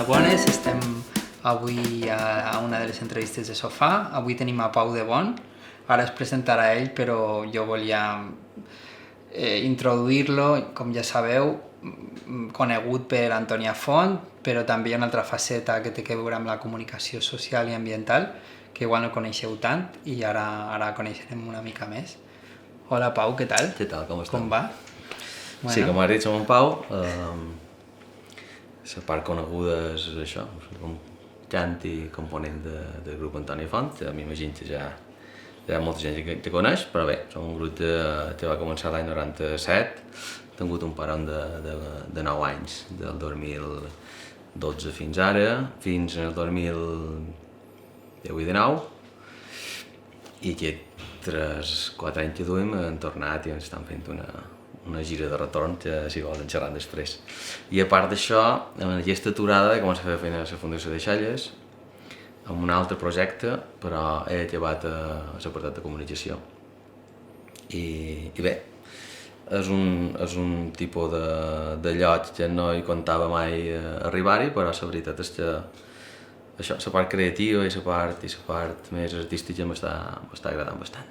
bones, estem avui a una de les entrevistes de sofà. Avui tenim a Pau de Bon, ara es presentarà ell, però jo volia introduir-lo, com ja sabeu, conegut per Antònia Font, però també hi ha una altra faceta que té a veure amb la comunicació social i ambiental, que igual no coneixeu tant, i ara coneixerem una mica més. Hola Pau, què tal? Què tal, com estàs? Com va? Bueno. Sí, com has dit, som en Pau. La part coneguda és això, un cant i component del grup Antònia Font. M'imagino que ja hi ha molta gent que te coneix, però bé, som un grup que va començar l'any 97, ha tingut un parón de 9 anys, del 2012 fins ara, fins al 2019, i aquests 3-4 anys que duem han tornat i estan fent una gira de retorn que si volen xerrar després. I a part d'això, en aquesta aturada he començat a fer feina a la Fundació de Xalles amb un altre projecte, però he acabat a l'apartat de comunicació. I bé, és un tipus de lloc que no hi comptava mai arribar-hi, però la veritat és que això, la part creativa i la part més artística m'està agradant bastant.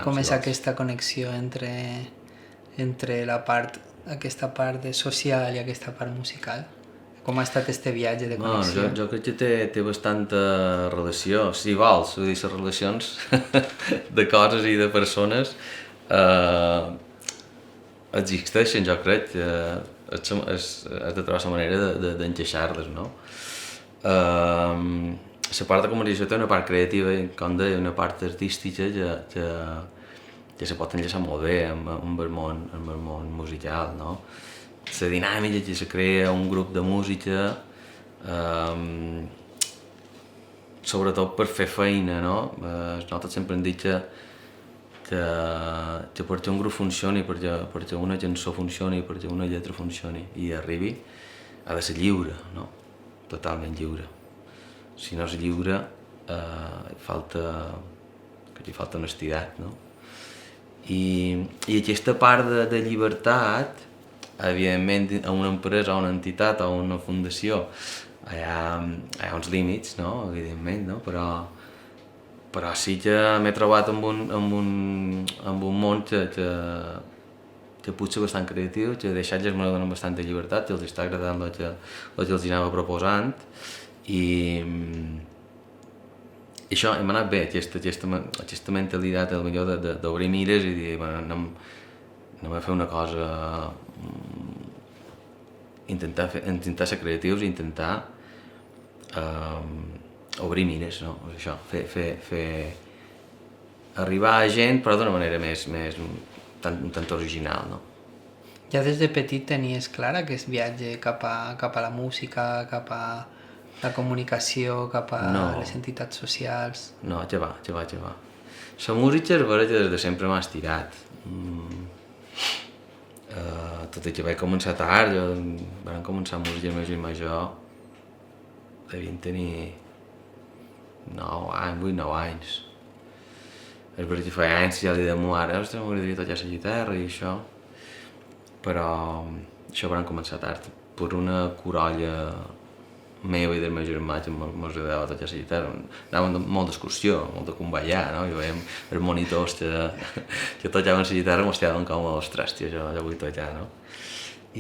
Com és aquesta connexió entre aquesta part social i aquesta part musical? Com ha estat este viatge de connexió? Bueno, jo crec que té bastanta relació, si vols, vull dir, les relacions de coses i de persones existeixen, jo crec, has de trobar la manera d'encaixar-les, no? La part de comunicació té una part creativa, com deia, una part artística que se pot enllaçar molt bé amb el món musical, no? La dinàmica que se crea un grup de música, sobretot per fer feina, no? Nosaltres sempre hem dit que perquè un grup funcioni, perquè una cançó funcioni, perquè una lletra funcioni i arribi, ha de ser lliure, no? Totalment lliure. Si no és lliure, hi falta honestitat, no? I aquesta part de llibertat, evidentment, a una empresa, a una entitat, a una fundació, hi ha uns límits, no? Evidentment, no? Però sí que m'he trobat amb un món que potser bastant creatiu, que deixar-los me donen bastanta llibertat, que els està agradant el que els anava proposant, i això m'ha anat bé, aquesta mentalitat d'obrir mires i dir, bueno, anem a fer una cosa, intentar ser creatius i intentar obrir mires, no? Això, fer arribar a gent, però d'una manera més tant original, no? Ja des de petit tenies clara aquest viatge cap a la música, cap a la comunicació, cap a les entitats socials? No, ja va. La música és vera que des de sempre m'ha estirat. Tot i que vaig començar tard, vam començar música més i major, devien tenir 8-9 anys. És veritat que feia anys ja li deia a ma mare, ostres, m'agradaria tocar la guitarra i això, però això vam començar tard, per una corolla meva i del meu germà que mos agradava tocar la guitarra. Anàvem molt d'excursió, molt de convallar, no? I veiem els monitors que tocaven la guitarra, mos quedaven com, ostres, tio, jo vull tocar, no?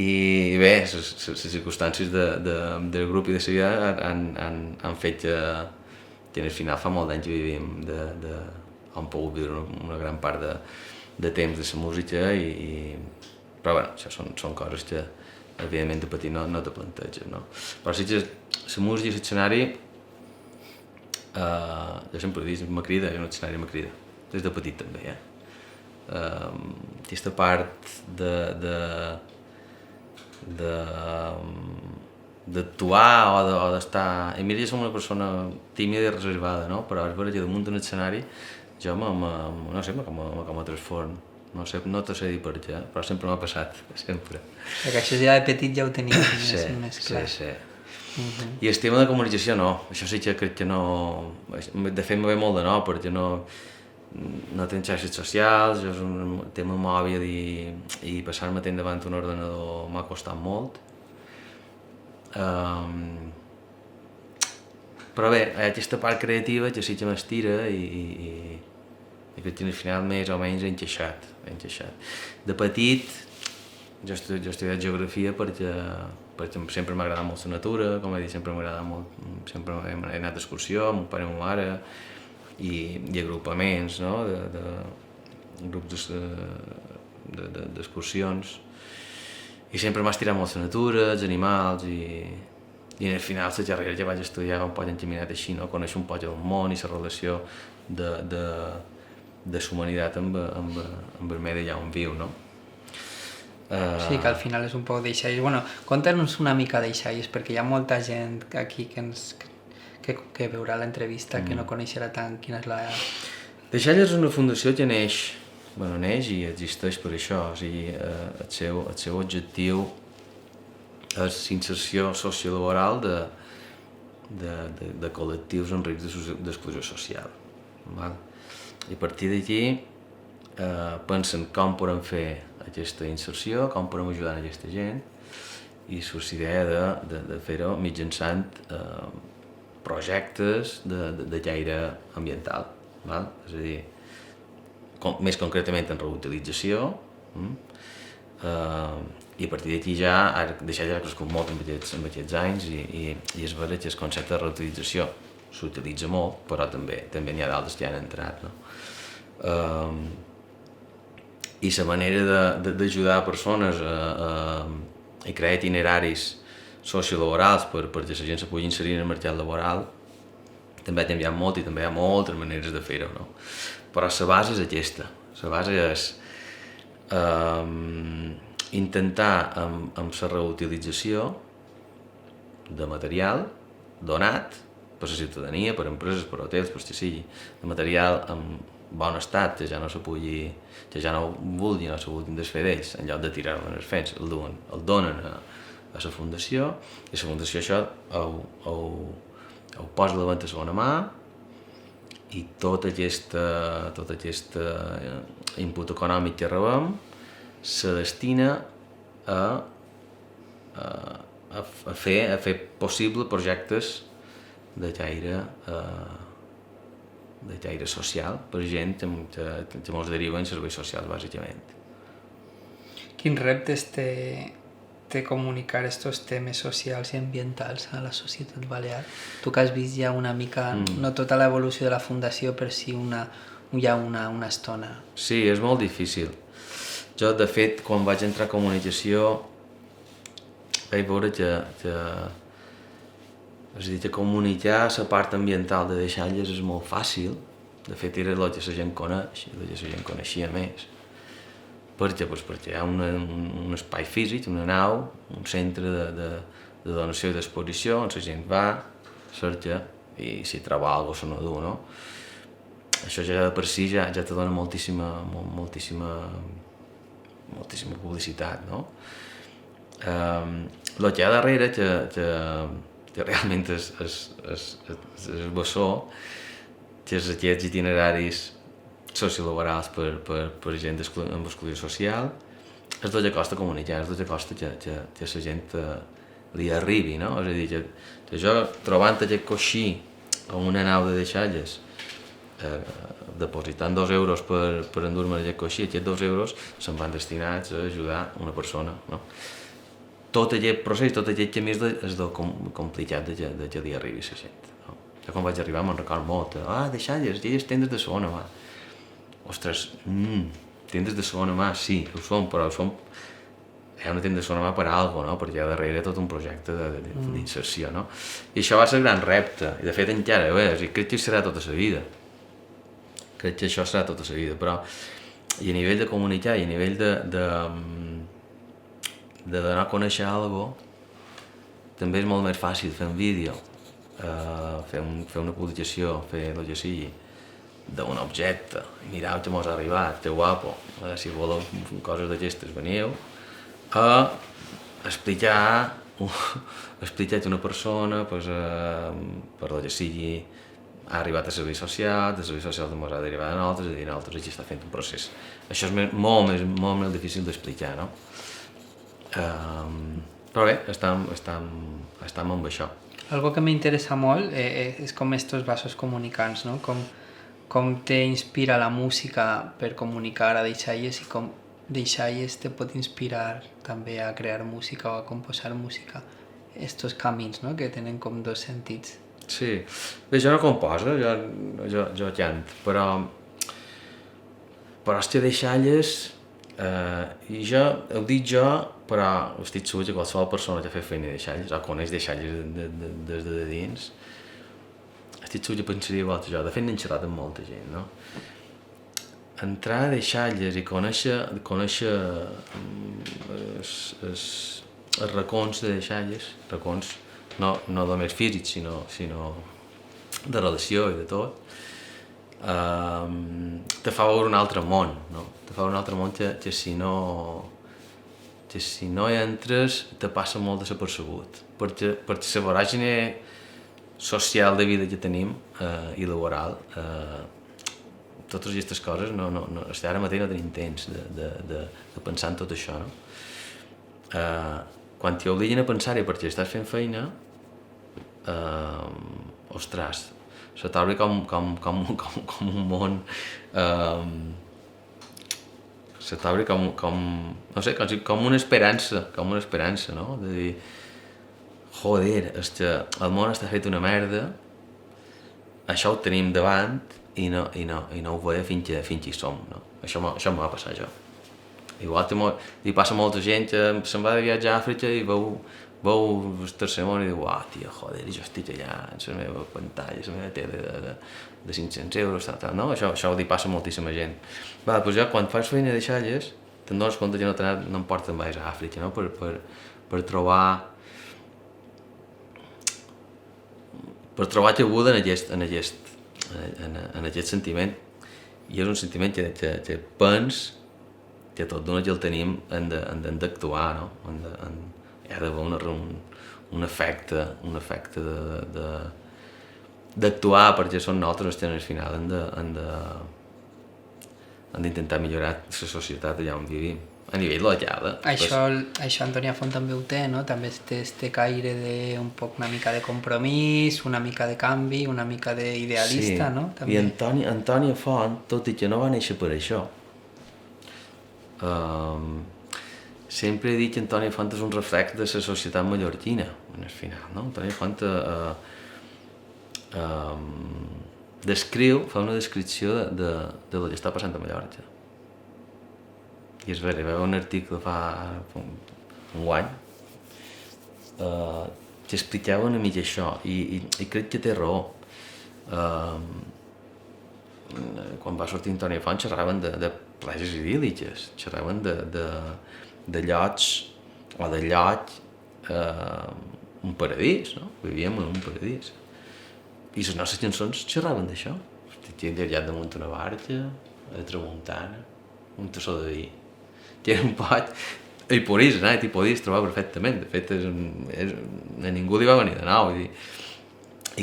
I bé, les circumstàncies del grup i de la vida han fet que al final fa molt d'anys que vivim on pogut viure una gran part de temps de la música, però bueno, això són coses que evidentment de petit no te planteges, no? Però sí que la música i l'escenari, jo sempre he dit, m'acrida, i un escenari m'acrida, des de petit també, aquesta part d'actuar o d'estar... I mira, jo som una persona tímida i reservada, no? Però és veritat que damunt d'un escenari jo no sé, com a transform. No te sé dir per què, però sempre m'ha passat, sempre. Perquè això ja de petit ja ho tenia més clar. Sí. I el tema de comunicació no, això sí que crec que no... De fet m'ha ve molt de no, perquè no tenc xarxes socials, és un tema mòbil i passar-me temps davant un ordenador m'ha costat molt. Però bé, hi ha aquesta part creativa que sí que m'estira i crec que al final més o menys he encaixat. De petit, jo he estudiat geografia perquè sempre m'ha agradat molt la natura, com he dit, sempre m'ha agradat molt, sempre he anat d'excursió amb mon pare i ma mare, i agrupaments, no?, grups d'excursions, i sempre m'ha estirat molt la natura, els animals, i al final la carrera que vaig estudiar un poc encaminat així, no?, conèixer un poc el món i la relació de la humanitat amb el medi allà on viu, no? Sí, que al final és un poc d'eixalles. Bueno, conta'ns una mica d'eixalles, perquè hi ha molta gent aquí que veurà l'entrevista que no coneixerà tant quina és la... Deixalles és una fundació que neix i existeix per això, o sigui, el seu objectiu és l'inserció sociolaboral de col·lectius en risc d'exclusió social. Val? I a partir d'aquí pensen com podem fer aquesta inserció, com podem ajudar aquesta gent, i surt l'idea de fer-ho mitjançant projectes de caire ambiental. Val? És a dir, més concretament en reutilització, i a partir d'aquí ja ha crescut molt en aquests anys, i és vera que el concepte de reutilització s'utilitza molt, però també n'hi ha d'altres que han entrat, no? I la manera d'ajudar persones a crear itineraris sociolaborals perquè la gent se pugui inserir en el mercat laboral també ha canviat molt, i també hi ha moltes maneres de fer-ho, no? Però la base és aquesta. La base és intentar amb la reutilització de material donat per la ciutadania, per empreses, per hotels, per que sigui, de material en bon estat, que ja no vulguin o se vulguin desfer d'ells, en lloc de tirar-lo en els fens, el donen a la fundació, i la fundació això ho posa davant de segona mà, i tot aquest input econòmic que rebem se destina a fer possible projectes de caire social per gent que mos deriva en serveis socials, bàsicament. Quins reptes té comunicar estos temes socials i ambientals a la societat balear? Tu que has vist ja una mica, no tota l'evolució de la fundació, però sí ja una estona. Sí, és molt difícil. Jo, de fet, quan vaig entrar a comunicació, vaig veure que comunicar la part ambiental de deixalles és molt fàcil. De fet, era el que la gent coneix, el que la gent coneixia més. Per què? Pues perquè hi ha un espai físic, una nau, un centre de donació i d'exposició on la gent va, cerca i si troba alguna cosa se n'endú, no? Això ja per si ja te dona moltíssima publicitat, no? El que hi ha darrere que realment és bessó, que és aquests itineraris sociolaborals per gent amb exclusió social, és el que costa comunicar, és el que costa que la gent li arribi, no? És a dir, que jo trobant aquest coixí a una nau de deixalles, depositant 2 euros per endur-me aquest coixí, aquests 2 euros se'n van destinats a ajudar una persona, no? Tot aquest procés, tot aquest camí és complicat de que li arribi a la gent, no? Jo quan vaig arribar me'n record molt, deixalles, aquelles tendes de segona mà. Ostres, tendes de segona mà, sí, ho són, però hi ha una tenda de segona mà per a alguna cosa, no? Perquè hi ha darrere tot un projecte d'inserció, no? I això va ser el gran repte, i de fet encara, crec que serà tota la vida. Crec que això serà tota la vida, però i a nivell de comunicar i a nivell de donar a conèixer alguna cosa, també és molt més fàcil fer un vídeo, fer una publicació, fer el que sigui, d'un objecte, mireu que mos ha arribat, que guapo, si voleu coses d'aquestes veniu, a explicar a una persona per el que sigui ha arribat a serveis socials, de serveis socials mos ha derivat a nosaltres, i nosaltres aquí està fent un procés. Això és molt més difícil d'explicar, no? Però bé, estem amb això. Algo que m'interessa molt és com estos vasos comunicants, no? Com te inspira la música per comunicar a deixalles i com deixalles te pot inspirar també a crear música o a composar música. Estos camins, no? Que tenen com dos sentits. Sí, bé, jo no composo, jo cant, però hòstia, deixalles, i jo, ho dic jo, però estic segur que qualsevol persona que fa feina de deixalles, o coneix deixalles des de dins, estic segur que pensaria igual que jo. De fet, n'he xerrat amb molta gent, no? Entrar a deixalles i conèixer els racons de deixalles, racons no només físics, sinó de relació i de tot, te fa veure un altre món, no? Te fa veure un altre món que si no hi entres te passa molt desapercebut, perquè la voràgine social de vida que tenim i laboral, totes aquestes coses, ara mateix no tenim temps de pensar en tot això, no? Quan t'hi obliguen a pensar-hi perquè estàs fent feina, ostres, se t'obre com un món, se t'obre no sé, com una esperança, no? De dir, joder, el món està fet una merda, això ho tenim davant i no ho veiem fins que hi som, no? Això m'ho va passar jo. Igual li passa a molta gent que se'n va de viatge a Àfrica i veu el tercer món i diu, uah, tia, joder, jo estic allà en la meva pantalla, la meva tele de 500 euros, no? Això li passa a moltíssima gent. Doncs jo, quan fas feina de deixalles, te'n dones compte que no em porten més a Àfrica, no? Per trobar cabuda en aquest sentiment, i és un sentiment que pens que tot d'una que el tenim hem d'actuar, no? Hi ha d'haver un efecte d'actuar, perquè són nosaltres que al final hem d'intentar millorar la societat allà on vivim, a nivell local. Això Antònia Font també ho té, no? També té este caire de una mica de compromís, una mica de canvi, una mica d'idealista, sí. No? També. I Antònia Font, tot i que no va néixer per això, sempre he dit que Antònia Font és un reflex de la societat mallorquina, al final, no? Antònia Font fa una descripció de lo que està passant a Mallorca. I és vera, hi va haver un article fa un any que explicava una mica això, i crec que té raó. Quan va sortir Antònia Font xerraven de platges idíl·liques, xerraven de llocs, o de lloc, un paradís, no? Vivíem en un paradís. I les nostres cançons xerraven d'això. Tenen llargat damunt una barca, a tramuntana, un tassó de vi. Que era un poc... I t'hi podies trobar perfectament. De fet, a ningú li va venir de nou. I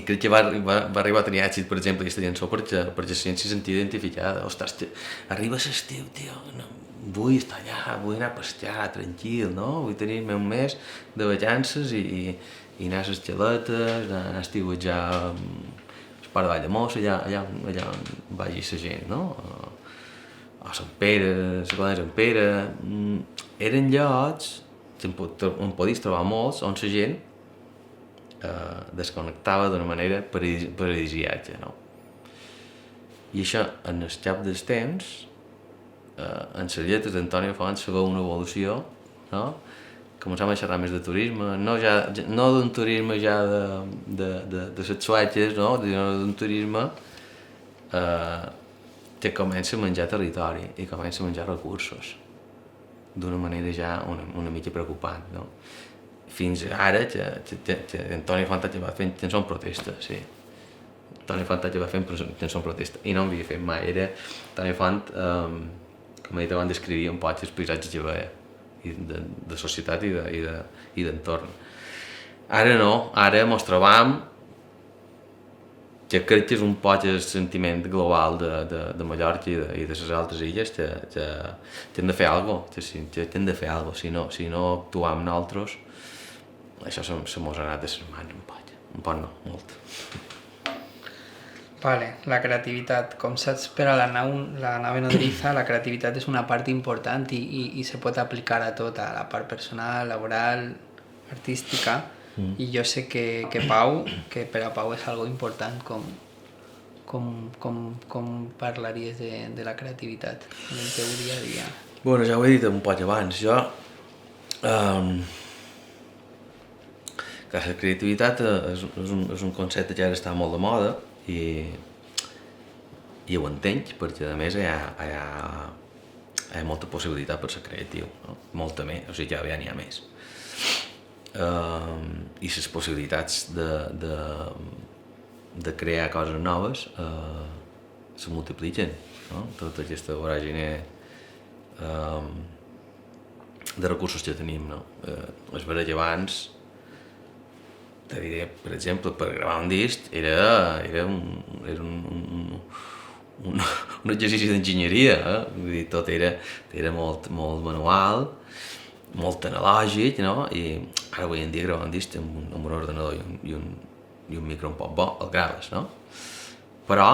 crec que va arribar a tenir èxit, per exemple, aquesta cançó perquè la gent s'hi sentia identificada. Ostres, arriba l'estiu, tio, no, vull estar allà, vull anar a pescar, tranquil, no? Vull tenir un mes de vacances i anar a les xaletes, anar a estiuetjar al Parc de Valldemossa, allà on vagi la gent, no? O Sant Pere, la Colònia Sant Pere... Eren llocs on podies trobar molts, on la gent desconnectava d'una manera paradisíaca, no? I això, en el cap dels temps, en les lletres d'Antònia Font se veu una evolució, no? Començàvem a xerrar més de turisme, no d'un turisme ja de les sueques, no? Sinó d'un turisme que comença a menjar territori i comença a menjar recursos d'una manera ja una mica preocupant, no? Fins ara que Antònia Font va fent cançons protesta, sí. Antònia Font va fent cançons protesta i no havia fet mai. Antònia Font, com he dit abans, descrivia un poc els paisatges que veia de societat i d'entorn. Ara no, ara mos trobam que crec que és un poc el sentiment global de Mallorca i de les altres illes que hem de fer alguna cosa, si no actuam nosaltres això se mos ha anat de ses mans un poc no, molt. Vale, la creativitat. Com saps, per a la nave nodriza, la creativitat és una part important i se pot aplicar a tot, a la part personal, laboral, artística, i jo sé que Pau, que per a Pau és algo important, com parlaries de la creativitat en el teu dia a dia? Bueno, ja ho he dit un poc abans, jo... la creativitat és un concepte que ara està molt de moda i ho entenc, perquè a més hi ha molta possibilitat per ser creatiu, no? Molta més, o sigui que ja n'hi ha més. I les possibilitats de crear coses noves se multipliquen, no? Tota aquesta voràgine de recursos que tenim, no? És vera que abans, te diré, per exemple, per gravar un disc era un exercici d'enginyeria, vull dir, tot era molt manual, molt analògic, no? I ara avui en dia gravar un disc amb un ordenador i un micro un poc bo, el graves, no? Però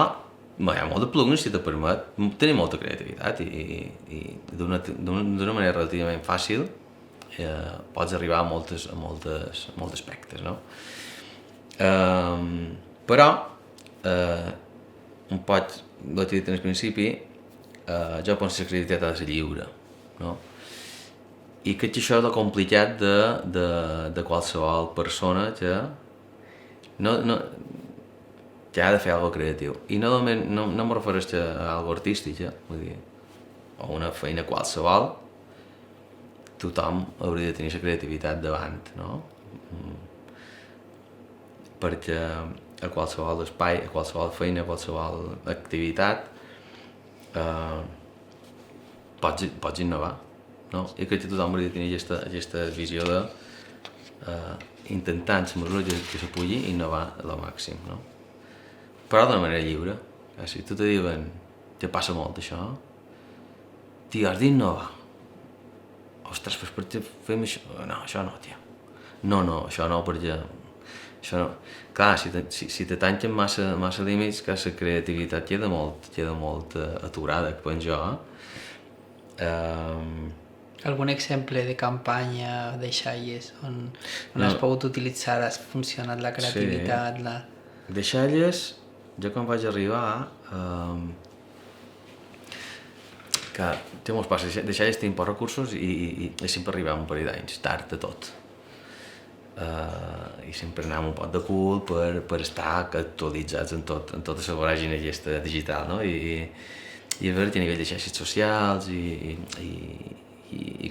hi ha molt de plugins que te permet tenir molta creativitat i d'una manera relativament fàcil pots arribar a molts aspectes, no? Però un poc el que he dit al principi, jo penso que la creativitat ha de ser lliure, no? I crec que això és el complicat de qualsevol persona que ha de fer alguna cosa creatiu. I no em refereix a alguna cosa artística, vull dir, o una feina qualsevol, tothom hauria de tenir la creativitat davant, no? Perquè a qualsevol espai, a qualsevol feina, a qualsevol activitat pots innovar, no? I crec que tothom hauria de tenir aquesta visió de intentar, en la mesura que se pugui, innovar al màxim, no? Però d'una manera lliure. Si tu te diuen que passa molt això, tio, has d'innovar. Ostres, però per què fem això? No, això no, tio. No, això no, perquè... Això no. Clar, si te tanquen massa límits, que la creativitat queda molt aturada, que penso jo. Algun exemple de campanya, de xalles, on has pogut utilitzar, has funcionat la creativitat? Sí. De xalles, jo quan vaig arribar... que té molts passos, de xalles tenim pocs recursos i sempre arribàvem un parell d'anys, tard de tot. I sempre anàvem un poc de cul per estar actualitzats en tota la voràgine aquesta digital, no? I és veritat que a nivell de xarxes socials i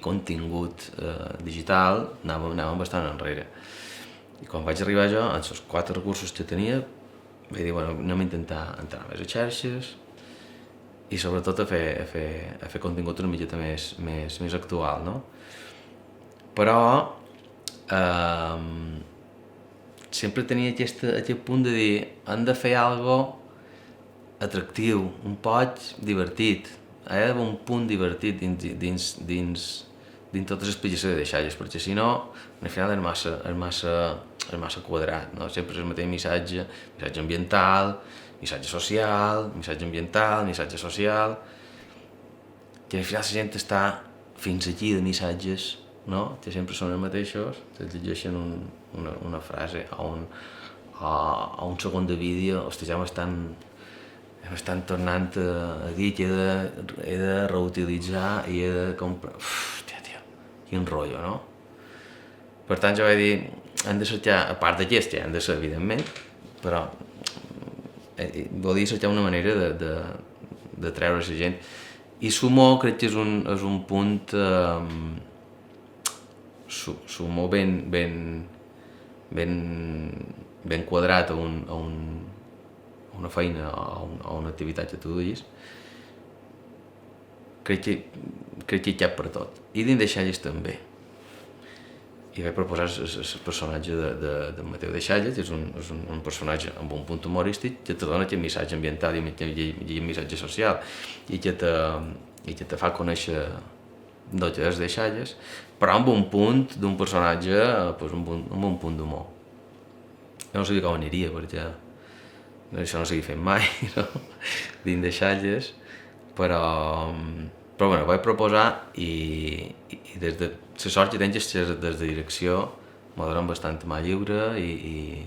contingut digital anàvem bastant enrere. I quan vaig arribar jo, amb els 4 recursos que tenia, vaig dir, bueno, anem a intentar entrar més a xarxes i sobretot a fer contingut una miqueta més actual, no? Però sempre tenia aquest punt de dir hem de fer alguna atractiu, un poc divertit, ha d'haver un punt divertit dins totes les explicacions de xarxes, perquè si no, al final és massa quadrat, no? Sempre és el mateix missatge ambiental, missatge social, missatge social, que al final la gent està fins aquí de missatges, no? Que sempre són els mateixos, te llegeixen una frase o un segon de vídeo, hosti, ja m'estan tornant a dir que he de reutilitzar i he de comprar... Hòstia, tio, quin rotllo, no? Per tant, jo vaig dir, hem de cercar, a part d'aquest, ja hem de ser, evidentment, però volia cercar una manera de treure la gent. I Sumo crec que és un punt... Sumo ben quadrat a una feina o a una activitat que tu duis, crec que hi cap per tot. I dins de xalles també. I vaig proposar el personatge de Mateu de Xalles, que és un personatge amb un punt humorístic que te dona aquest missatge ambiental i un missatge social i que te fa conèixer d'Ollers Deixalles, però amb un punt d'un personatge, pues, amb un punt d'humor. Jo no sabia com aniria, perquè això no s'havia fet mai, no? Dins Deixalles, però bueno, vaig proposar i des de la sort que tens és que des de direcció m'ho donen bastant mà lliure i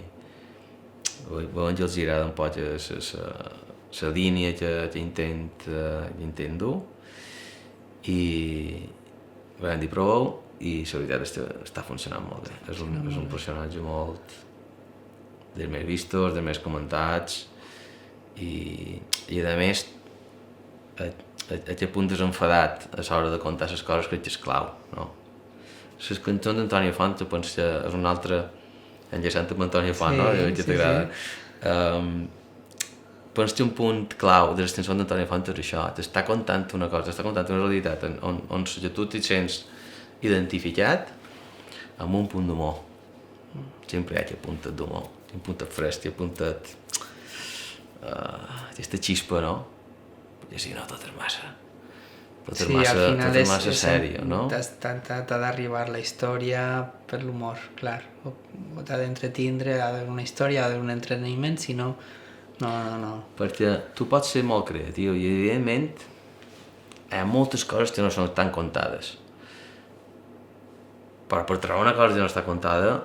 veuen que els agrada un poc la línia que intent dur i vam dir proveu i la veritat és que està funcionant molt bé. És un personatge molt dels més vistos, dels més comentats i a més aquest punt desenfadat a l'hora de contar les coses crec que és clau, no? Les cançons d'Antònia Font penso que és un altre enllaçant amb Antònia Font, no? Que t'agrada. Penso que un punt clau de les cançons d'Antònia Font és això, t'està contant una cosa, t'està contant una realitat on tu t'hi sents identificat amb un punt d'humor. Sempre hi ha aquest punt d'humor, un punt fresc, un punt aquesta xispa, no? Perquè si no tot és massa. Tot és massa sèrio, no? T'ha d'arribar la història per l'humor, clar. O t'ha d'entretindre, ha d'haver una història, ha d'haver un entreteniment, si no... No. Perquè tu pots ser molt creatiu i evidentment hi ha moltes coses que no són tan contades. Però per trobar una cosa que no està contada,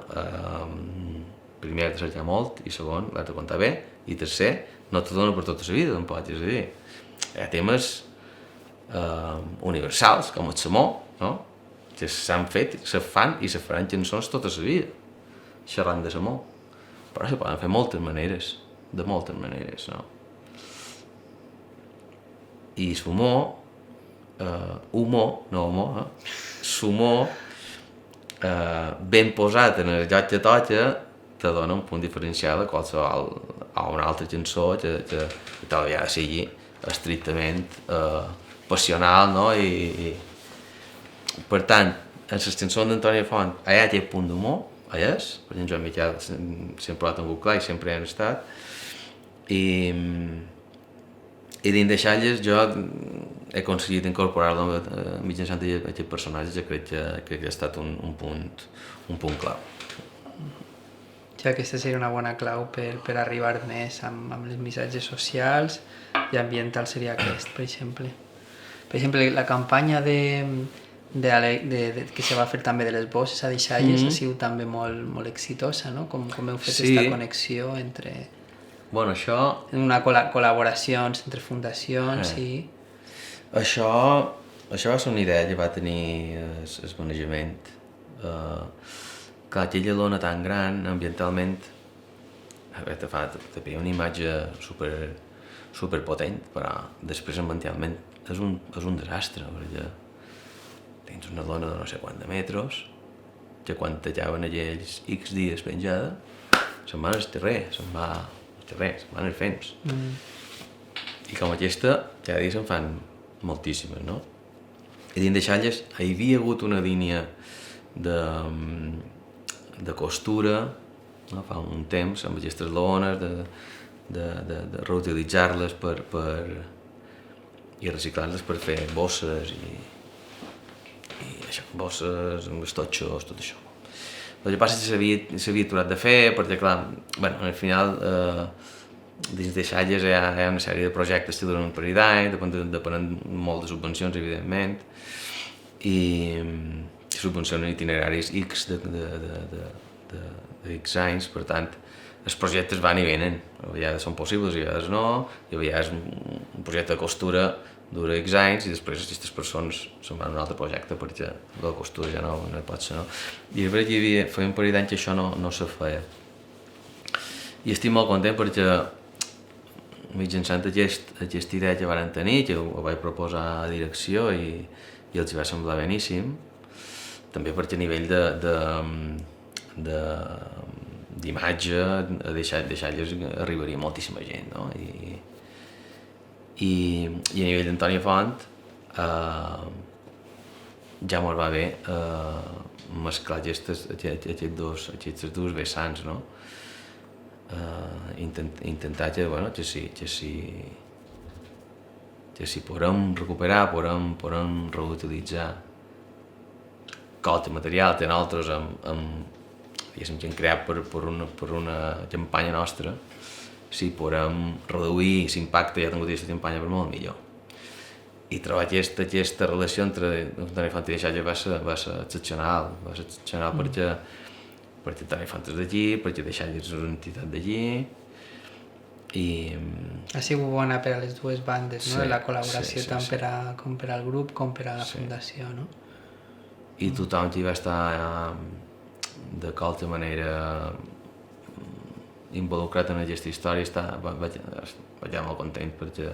primer has de cercar molt i segon l'has de contar bé i tercer no te dona per tota la vida tampoc, és a dir, hi ha temes universals com el samó, no? Que s'han fet, se fan i se faran cançons tota la vida xerrant de samó, però se poden fer de moltes maneres, no? I l'humor, l'humor ben posat en el lloc que toca te dona un punt diferencial a qualsevol a una altra cançó que ja sigui estrictament passional, no? I per tant, en les cançons d'Antònia Font hi ha aquest punt d'humor, hi és, perquè en Joan Miquel sempre l'ha tingut clar i sempre hi han estat, i dins Deixalles jo he aconseguit incorporar-lo mitjançant aquest personatge que crec que ha estat un punt clau. Ja aquesta seria una bona clau per arribar més amb els missatges socials i ambientals seria aquest, per exemple. Per exemple, la campanya que se va fer també de les bosses a Deixalles ha sigut també molt exitosa, no? Com heu fet aquesta connexió entre... Bueno, això... col·laboracions entre fundacions i... Això va ser una idea que va tenir el manejament. Clar, aquella lona tan gran, ambientalment, te feia una imatge super potent, però després ambientalment és un desastre, perquè tens una lona de no sé quant de metres, que quan tallaven aquells X dies penjada, se'n van al carrer, se'n van als fems. I com aquesta, cada dia se'n fan moltíssimes, no? I dins Deixalles hi havia hagut una línia de costura, no? Fa un temps, amb aquestes lones, de reutilitzar-les i reciclar-les per fer bosses i això, bosses, estotxos, tot això. El que passa és que s'havia aturat de fer, perquè clar, bueno, al final dins Deixalles hi ha una sèrie de projectes que duren un parell d'anys, depenen molt de subvencions, evidentment, i subvencionen itineraris X de X anys, per tant, els projectes van i venen, a vegades són possibles, a vegades no, i a vegades un projecte de costura dura X anys i després aquestes persones se'n van a un altre projecte perquè la costura ja no pot ser, no? I és veritat que feia un parell d'anys que això no se feia. I estic molt content perquè mitjançant aquesta idea que van tenir, que ho vaig proposar a direcció i els va semblar beníssim, també perquè a nivell d'imatge a Deixalles arribaria moltíssima gent, no? I a nivell d'Antònia Font ja mos va bé mesclar aquests dos vessants, no? Intentar que si podem recuperar, podem reutilitzar cost material, tenen altres diguéssim, gent creat per una campanya nostra, si podem reduir l'impacte que ja ha tingut aquesta campanya per molt millor. I trobar aquesta relació entre Antoni Font i Deixalles va ser excepcional perquè Antoni Font és d'allí, perquè Deixalles és una entitat d'allí, i... Ha sigut bona per a les dues bandes, no? Sí, La col·laboració sí. tant com per al grup com per a la fundació, no? I tothom hi va estar de qualque manera involucrat en aquesta història, vaig estar molt content perquè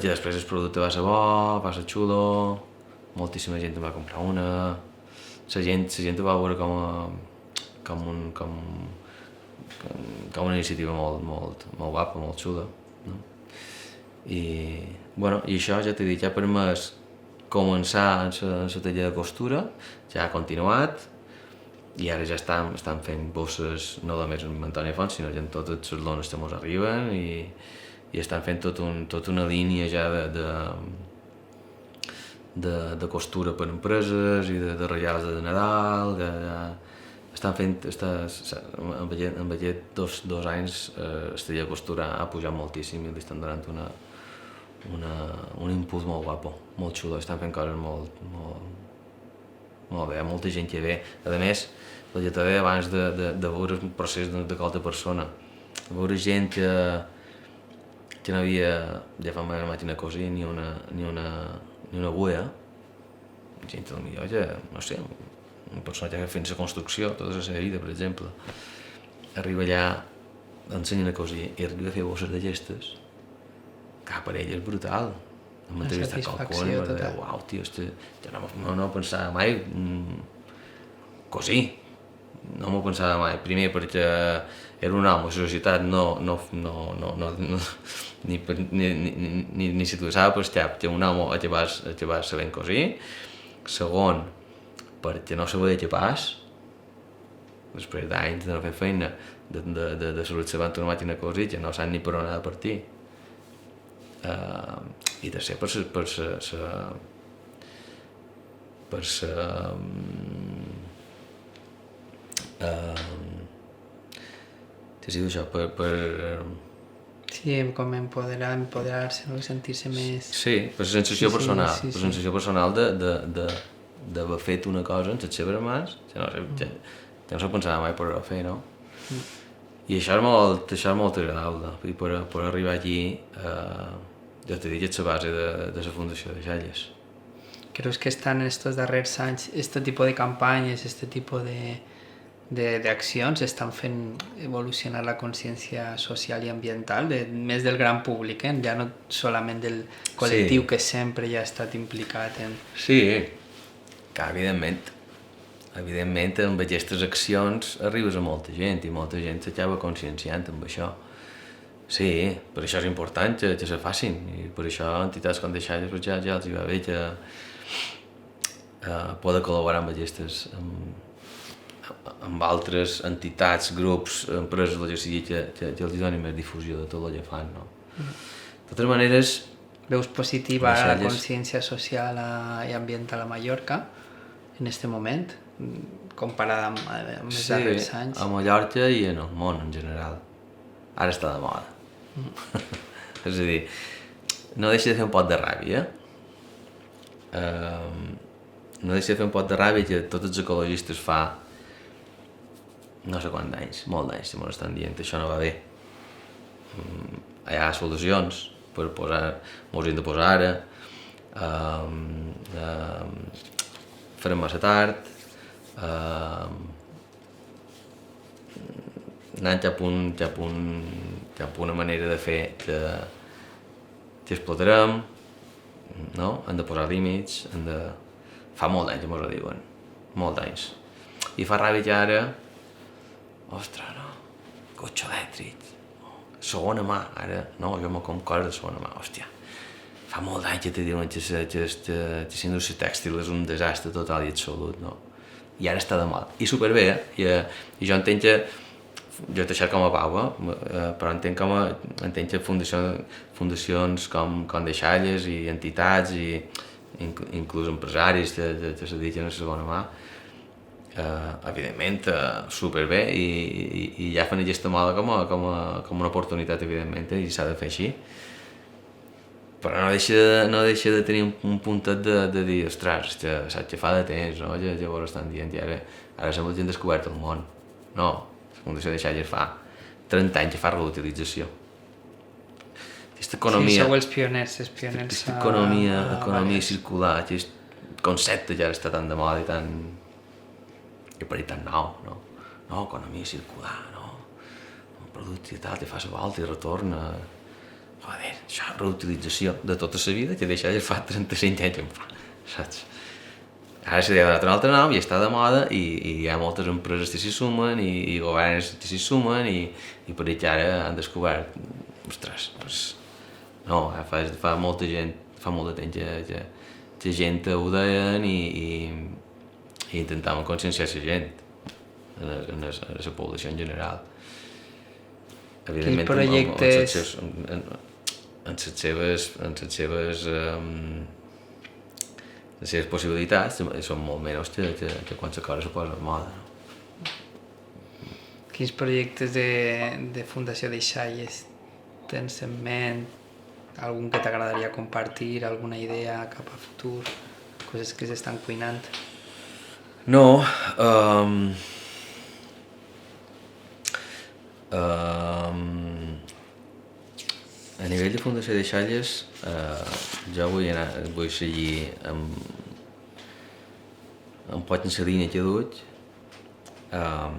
després el producte va ser bo, va ser xulo, moltíssima gent en va comprar una, la gent ho va veure com una iniciativa molt guapa, molt xula, no? I això ja t'he dit, ja ha permès començar en la taller de costura, ja ha continuat, i ara ja estan fent bosses no només amb Antoni Font, sinó que en totes les lones que ens arriben, i estan fent tota una línia ja de costura per empreses i de regals de Nadal. Estan fent, en aquests dos anys, el taller de costura ha pujat moltíssim i li estan donant un impuls molt guapo, molt xulo. Estan fent coses molt bé, molta gent que ve. A més, la lletra ve abans de veure el procés de qualque persona, de veure gent que no havia agafat mai una màquina de cosir ni una agulla, gent potser, no sé, una persona que ha fet la construcció tota la seva vida, per exemple, arriba allà, ensenyen a cosir i arriba a fer bosses de gestes, que per ell és brutal. Hem entrevistat qualcun i va dir, uau, tio, jo no pensava mai cosir. No m'ho pensava mai, primer perquè era un home, la societat ni situava pel cap que un home acabés sabent cosir. Segon, perquè no sabia què pas, després d'anys de no fer feina, de salut sabent una màquina de cosir, que no sap ni per on ha de partir. I tercer, Sí, com empoderar-se, no? Sentir-se més... Sí, per la sensació personal, per la sensació personal d'haver fet una cosa en les seves mans, que no se pensava mai per fer, no? I això és molt agradable, per arribar aquí, ja t'he dit, és la base de la Fundació Deixalles. ¿Creus que están en estos darrers anys, este tipo de campanyes, este tipo d'accions estan fent evolucionar la consciència social i ambiental, més del gran públic, ja no solament del col·lectiu que sempre ja ha estat implicat en... Sí, que evidentment amb aquestes accions arribes a molta gent i molta gent s'acaba conscienciant amb això. Sí, per això és important que se facin, i per això entitats com Deixalles ja els va bé que poden col·laborar amb aquestes, amb altres entitats, grups, empreses, el que sigui, que els donin més difusió de tot el que fan, no? De totes maneres... Veus positiva la consciència social i ambiental a Mallorca en aquest moment, comparada amb els darrers anys? Sí, a Mallorca i en el món en general. Ara està de moda. És a dir, no deixa de fer un pot de ràbia. No deixa de fer un pot de ràbia que tots els ecologistes fa no sé quants anys, molt d'anys, si m'ho estan dient, això no va bé. Hi ha solucions per posar, mos hem de posar ara, farem massa tard, anant cap una manera de fer que explotarem, no? Hem de posar límits, fa molt d'anys que mos ho diuen, molt d'anys. I fa ràbia que ara, ostres, no, cotxe elèctric, segona mà, ara, no, jo me com coses de segona mà, hòstia, fa molt d'anys que te diuen que la indústria tèxtil és un desastre total i absolut, no? I ara està de moda, i superbé, i jo entenc que, jo he deixat com a pau, però entenc que fundacions com Deixalles i entitats i inclús empresaris que se dediquen a la segona mà, evidentment superbé i ja fan aquesta moda com una oportunitat, evidentment, i s'ha de fer així, però no deixa de tenir un puntet de dir, ostres, saps que fa de temps, no? Llavors estan dient, ara sembla que hem descobert el món. No, la Fundació de Deixalles fa 30 anys que fa reutilització. Aquesta economia... Sí, sou els pioners. Aquesta economia circular, aquest concepte ja està tan de moda i tan... que per tan nou, no? No, economia circular, no? Un producte i tal, te fa la volta i retorna... Joder, això és reutilització de tota la vida, que deixa fa 35 anys en fa, saps? Ara se li ha donat un altre nom i està de moda i hi ha moltes empreses que s'hi sumen i governs que s'hi sumen i per això ara han descobert, ostres, doncs, no, fa molta gent, fa molt de temps que gent ho deien i intentaven conscienciar la gent en la població en general. Evidentment, projectes... en les seves possibilitats són molt menys que quan la cosa se posa en moda. No? Quins projectes de Fundació Deixalles tens en ment? Algun que t'agradaria compartir? Alguna idea cap a futur? Coses que s'estan cuinant? No, a nivell de Fundació Deixalles jo vull seguir amb poc en la línia que duig. El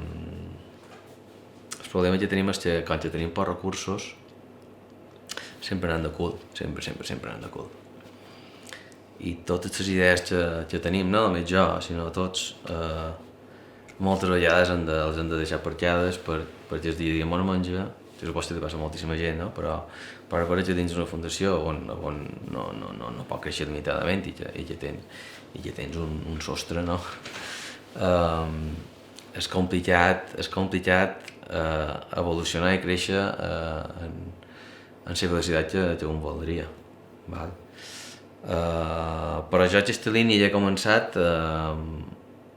problema que tenim és que quan tenim pocs recursos sempre anem de cul, sempre anem de cul. I totes les idees que tenim, no només jo, sinó tots, moltes vegades els hem de deixar parqueades perquè el dia a dia m'ho menja. Suposo que passa moltíssima gent, no? Però per que dins una fundació on no pot créixer limitadament i que tens un sostre, no? És complicat evolucionar i créixer en la velocitat que un voldria. Val? Però jo aquesta línia ja he començat,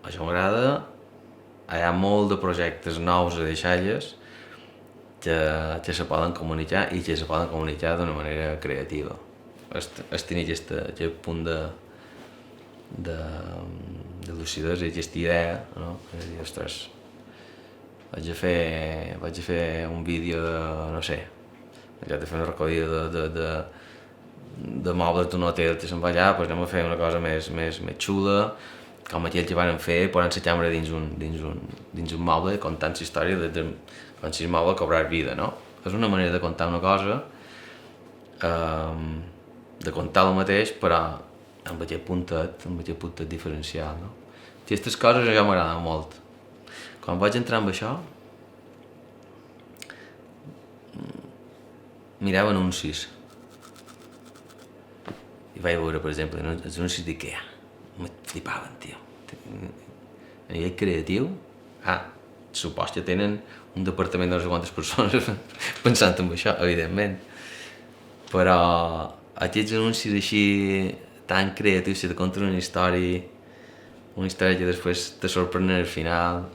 això m'agrada, hi ha molt de projectes nous a Deixalles que se poden comunicar i que se poden comunicar d'una manera creativa. És tenir aquest punt de lucidesa i aquesta idea, no? És dir, ostres, vaig a fer un vídeo de, no sé, vaig a fer una recollida de mobles d'un hotel que se'n va allà, doncs anem a fer una cosa més xula, com aquell que van fer, posant la càmera dins un moble, contant la història de quan si el moble ha cobrat vida, no? És una manera de contar una cosa, de contar el mateix, però amb aquest puntet diferencial, no? Aquestes coses a mi m'agraden molt. Quan vaig entrar amb això, mirava anuncis i vaig veure, per exemple, els anuncis d'IKEA. Me flipaven, tio. A nivell creatiu, supos que tenen un departament de no sé quantes persones pensant en això, evidentment. Però aquests anuncis així tan creatius que te conten una història que després te sorprenen al final,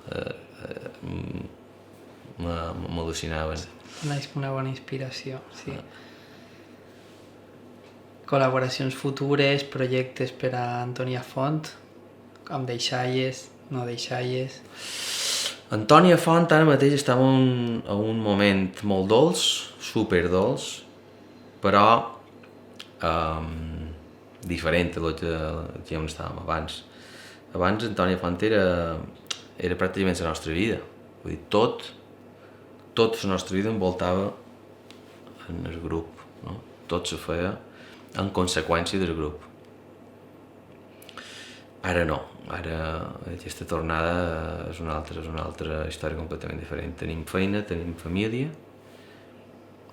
m'al·lucinaven. Una bona inspiració, sí. Col·laboracions futures, projectes per a Antònia Font, amb Deixalles, no Deixalles... Antònia Font ara mateix està en un moment molt dolç, superdolç, però diferent del que on estàvem abans. Abans Antònia Font era pràcticament la nostra vida. Vull dir, tot la nostra vida envoltava en el grup, no? Tot se feia en conseqüència del grup. Ara no, ara aquesta tornada és una altra història completament diferent. Tenim feina, tenim família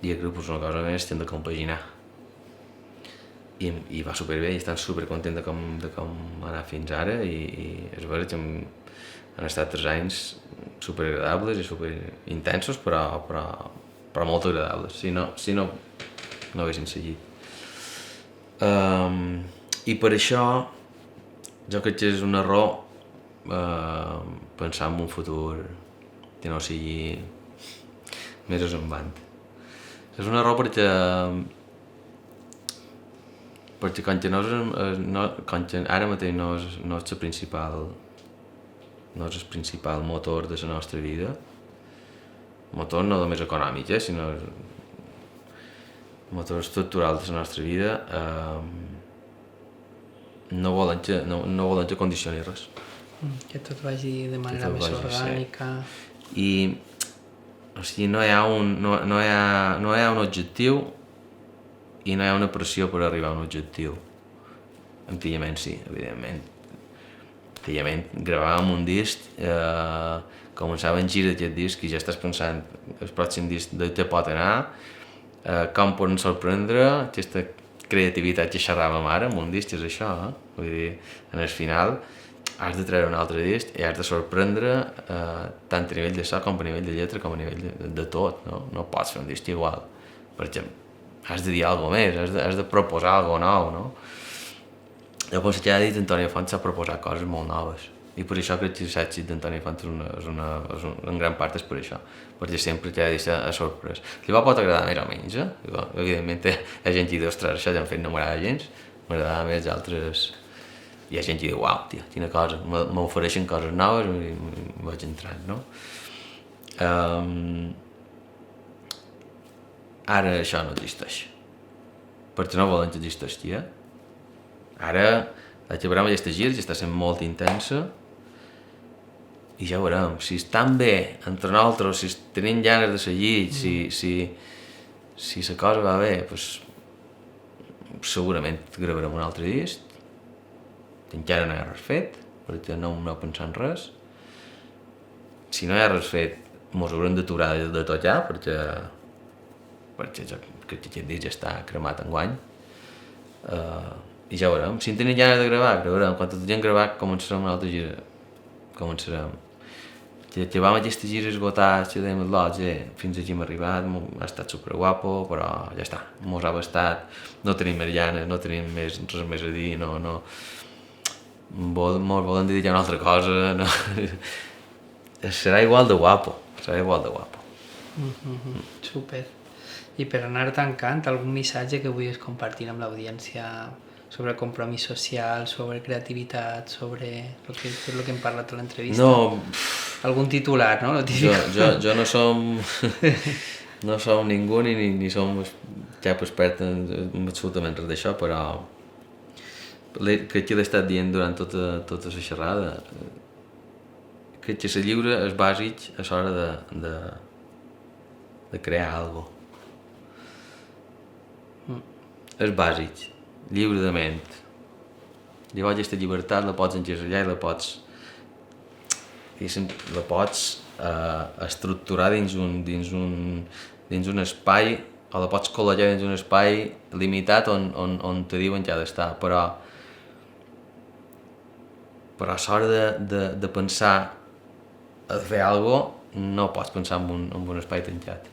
i el grup és una cosa més que hem de compaginar. I va superbé i estan supercontent de com ha anat fins ara i és veritat que han estat 3 anys superagradables i superintensos però molt agradables, si no haguessin seguit. I per això jo crec que és un error pensar en un futur que no sigui més esemblant. És un error perquè quan que ara mateix no és el principal motor de la nostra vida, motor no només econòmic, sinó motor estructural de la nostra vida, no volen que condicioni res. Que tot vagi de manera més orgànica. I o sigui, no hi ha un objectiu i no hi ha una pressió per arribar a un objectiu. Antigament sí, evidentment. Antigament gravàvem un disc, començava en gira d'aquest disc i ja estàs pensant el pròxim disc de què pot anar, com poden sorprendre aquesta creativitat que xerràvem ara amb un disc, és això, vull dir, en el final has de treure un altre disc i has de sorprendre tant a nivell de so com a nivell de lletra com a nivell de tot, no? No pots fer un disc igual, perquè has de dir alguna cosa més, has de proposar alguna cosa nou, no? Llavors, ja he dit, Antoni Font s'ha proposat coses molt noves i per això crec que l'èxit d'Antoni Font en gran part és per això, perquè sempre t'ha de deixar a sorpresa. Li pot agradar més o menys, evidentment hi ha gent que diu, ostres, això ja em fet no m'agrada gens, m'agradava més altres. Hi ha gent que diu, uau, tia, quina cosa, m'ofereixen coses noves i vaig entrant, no? Ara això no existeix, perquè no volen que existeixi, Ara la acabarem aquesta gira, que està sent molt intensa, i ja veurem, si estan bé entre nosaltres, si tenim ganes de seguir, si la cosa va bé, doncs segurament gravarem un altre disc, encara no hi ha res fet, perquè no pensant res. Si no hi ha res fet, mos haurem d'aturar de tot ja, perquè jo crec que aquest disc ja està cremat enguany. I ja veurem, si en tenim ganes de gravar, gravarem. Quan tot hem gravat, començarem una altra gira. Començarem. Que vam aquesta gira esgotar, que dèiem el Lodge, fins aquí hem arribat, ha estat superguapo, però ja està, mos ha bastat, no tenim més ganes, no tenim res més a dir, no volen dedicar a una altra cosa, no. Serà igual de guapo, Super. I per anar tancant, algun missatge que vulguis compartir amb l'audiència sobre compromís social, sobre creativitat, sobre tot el que hem parlat a l'entrevista? No. Algun titular, no? Jo no som ningú ni som cap expert en absolutament res d'això, però crec que l'he estat dient durant tota la xerrada. Crec que ser lliure és bàsic a l'hora de crear alguna cosa. És bàsic, lliure de ment. Llavors aquesta llibertat la pots engesellar i la pots estructurar dins un espai, o la pots col·locar dins un espai limitat on te diuen que ha d'estar, però a l'hora de pensar a fer alguna cosa no pots pensar en un espai tancat.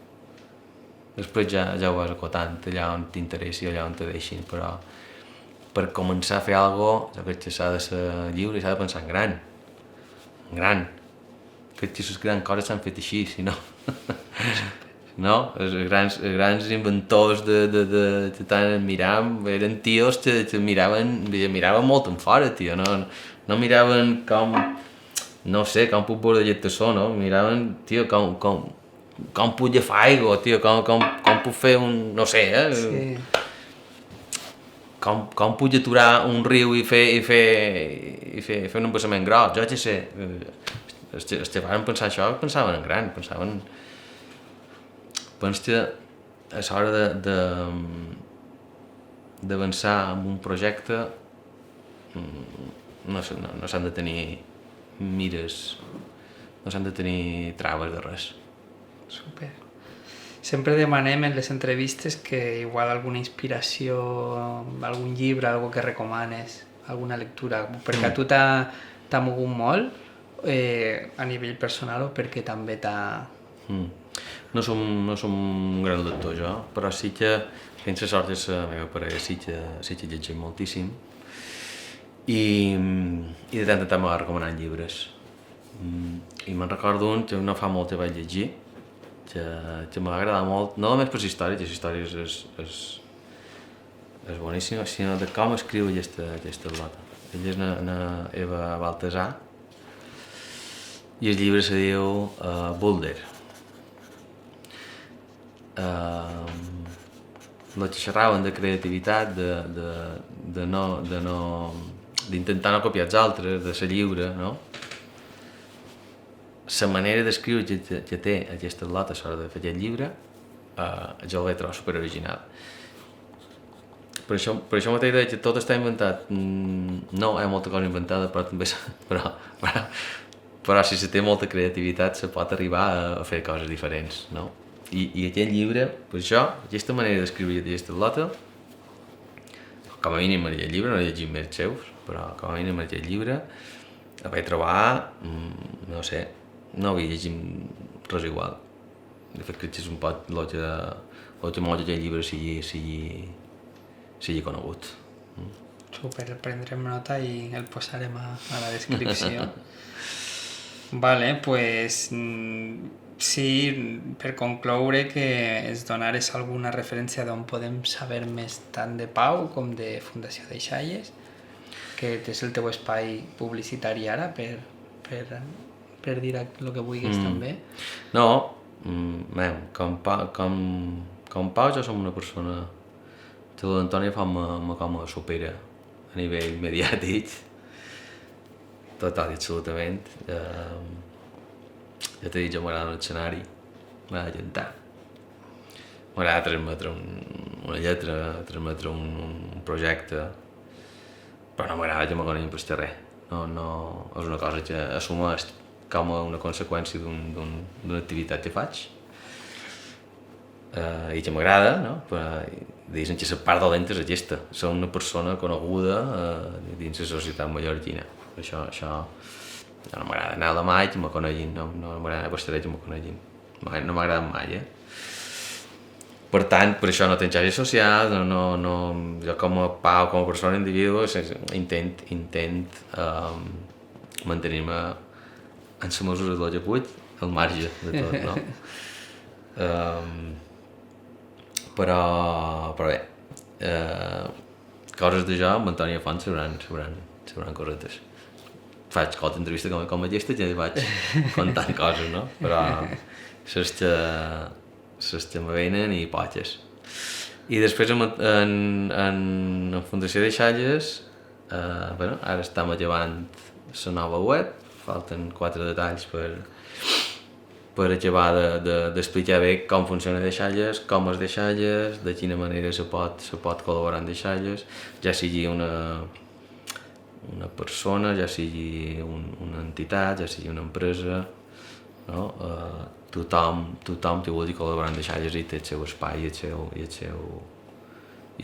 Després ja ho vas acotant allà on t'interessi, allà on te deixin, però per començar a fer alguna cosa jo crec que s'ha de ser lliure i s'ha de pensar en gran. Crec que les grans coses s'han fet així, si no. No? Els grans inventors que tant admiràvem eren tios que miraven molt en fora, tio, no miraven com, no sé, com puc veure llet de so, no? Miraven, tio, com puc agafar aigua, tio, com puc fer un, no sé, Sí. Com puc aturar un riu i fer un embassament gros, jo ja sé. Els que van pensar això pensaven en gran, penso que a l'hora d'avançar en un projecte no s'han de tenir mires, no s'han de tenir traves de res. Super. Sempre demanem en les entrevistes que igual alguna inspiració, algun llibre, algo que recomanes, alguna lectura, perquè a tu t'ha mogut molt a nivell personal o perquè també t'ha... No som un gran lector jo, però sí que, fent la sort de la meva parella, sí que llegim moltíssim. i de tant en tant m'agrada recomanar llibres. I me'n recordo un que no fa molt que vaig llegir, que m'ha agradat molt, no només per les històries és boníssima, sinó de com escriu aquesta lota. Ella és una Eva Baltasar i el llibre se diu Boulder. El que xerraven de creativitat, d'intentar no copiar els altres, de ser lliure, no? La manera d'escriure que té aquesta lota a l'hora de fer aquest llibre, jo la trobo superoriginal. Per això mateix deia que tot està inventat. No, hi ha molta cosa inventada, però també però si se té molta creativitat se pot arribar a fer coses diferents, no? I aquest llibre, per això, aquesta manera d'escriure aquesta lota, com a mínim aquest llibre, no he llegit més seus, però com a mínim aquest llibre el vaig trobar, no sé, no havia llegit res igual. De fet, crec que és un poc el que molt aquest llibre sigui conegut. Super, prendrem nota i el posarem a la descripció. Vale, pues sí, per concloure que ens donares alguna referència d'on podem saber més tant de Pau com de Fundació Deixalles, que és el teu espai publicitari ara per dir el que vulguis també. No, com Pau jo som una persona que l'Antònia com a supera a nivell mediàtic, total i absolutament. Ja t'he dit, jo m'agrada l'escenari, m'agrada cantar, m'agrada transmetre una lletra, transmetre un projecte, però no m'agrada que me coneguin per carrer. No, és una cosa que assumeix com a una conseqüència d'una activitat que faig i que m'agrada, no? Però diguéssim que la part dolenta és aquesta, ser una persona coneguda dins la societat mallorquina. Això no m'agrada anar a la mai que me coneguin, no m'agrada anar a Pastaret que me coneguin, no m'agrada mai, Per tant, per això no tinc xarxes socials, jo com a Pau, com a persona individu, intent mantenir-me en la mesura del que puc, al marge de tot, no? Però bé, coses de jo amb Antònia Font sabran correctes. Faig qualque entrevista com aquesta que vaig contant coses, no? Però les que me venen i poques. I després en Fundació Deixalles, ara estem acabant la nova web, falten 4 detalls per acabar d'explicar bé com funciona Deixalles, com és Deixalles, de quina manera se pot col·laborar amb Deixalles, ja sigui una persona, ja sigui una entitat, ja sigui una empresa, no? Tothom que vulgui col·laborar amb Deixalles i té el seu espai i el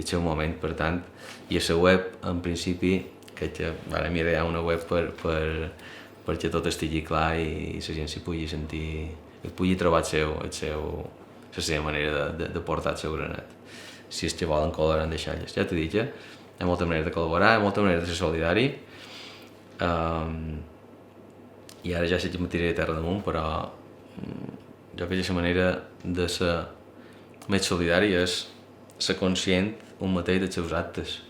seu moment, per tant, i a la web, en principi, que ara m'hi ha una web perquè tot estigui clar i la gent s'hi pugui sentir, pugui trobar la seva manera de portar el seu granet, si és que volen col·laborar amb Deixalles. Ja t'he dit, hi ha molta manera de col·laborar, hi ha molta manera de ser solidari, i ara ja sé que me tiraré a terra damunt, però jo crec que la manera de ser més solidari és ser conscient un mateix dels seus actes.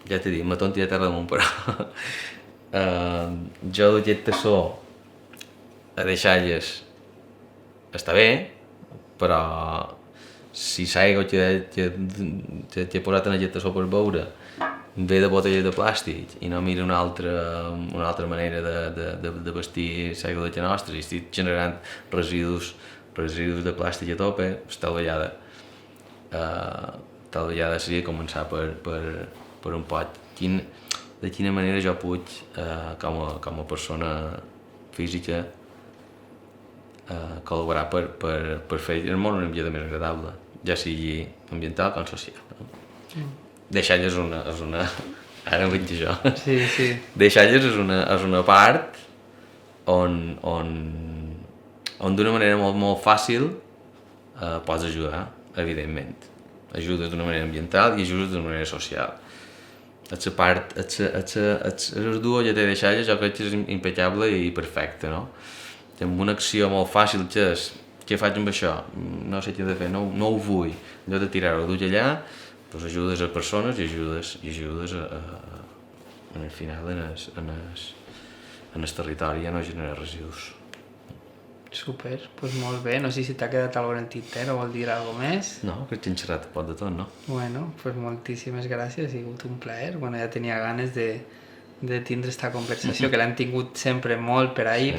Ja t'he dit, me tiraré a terra damunt, però jo d'aquest tassó a Deixalles està bé, però si l'aigua que he posat en aquest tassó per beure ve de botelles de plàstic i no mira una altra manera de vestir l'aigua de casa nostra i estic generant residus de plàstic a tope, tal vegada seria començar per un pot de quina manera jo puc com a persona física col·laborar per fer el món una mica més agradable, ja sigui ambiental com social, no? Deixalles és una... Ara em veig jo. Sí. Deixalles és una part on d'una manera molt, molt fàcil pots ajudar, evidentment. ajudes d'una manera ambiental i ajudes d'una manera social. La part, les dues lleteres jo crec que és impecable i perfecte, no? Amb una acció molt fàcil que és què faig amb això? No sé què he de fer, no ho vull. En lloc de tirar-ho d'ull allà, doncs ajudes a persones i ajudes al final en el territori a no generar residus. Super, doncs molt bé. No sé si t'ha quedat alguna cosa en el tinter o vol dir alguna cosa més. No, crec que hem xerrat pot de tot, no? Bueno, doncs moltíssimes gràcies, ha sigut un plaer. Bueno, ja tenia ganes de tindre aquesta conversació, que l'hem tingut sempre molt per ahir,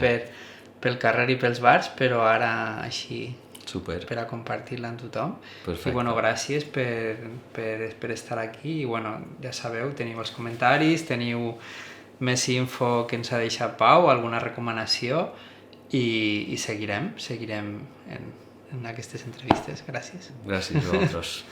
pel carrer i pels bars, però ara així Super. per a compartir-la amb tothom. Perfecte. I bueno, gràcies per estar aquí. I bueno, ja sabeu, teniu els comentaris, teniu més info que ens ha deixat Pau, alguna recomanació, i seguirem en aquestes entrevistes. Gràcies. Gràcies a vosaltres.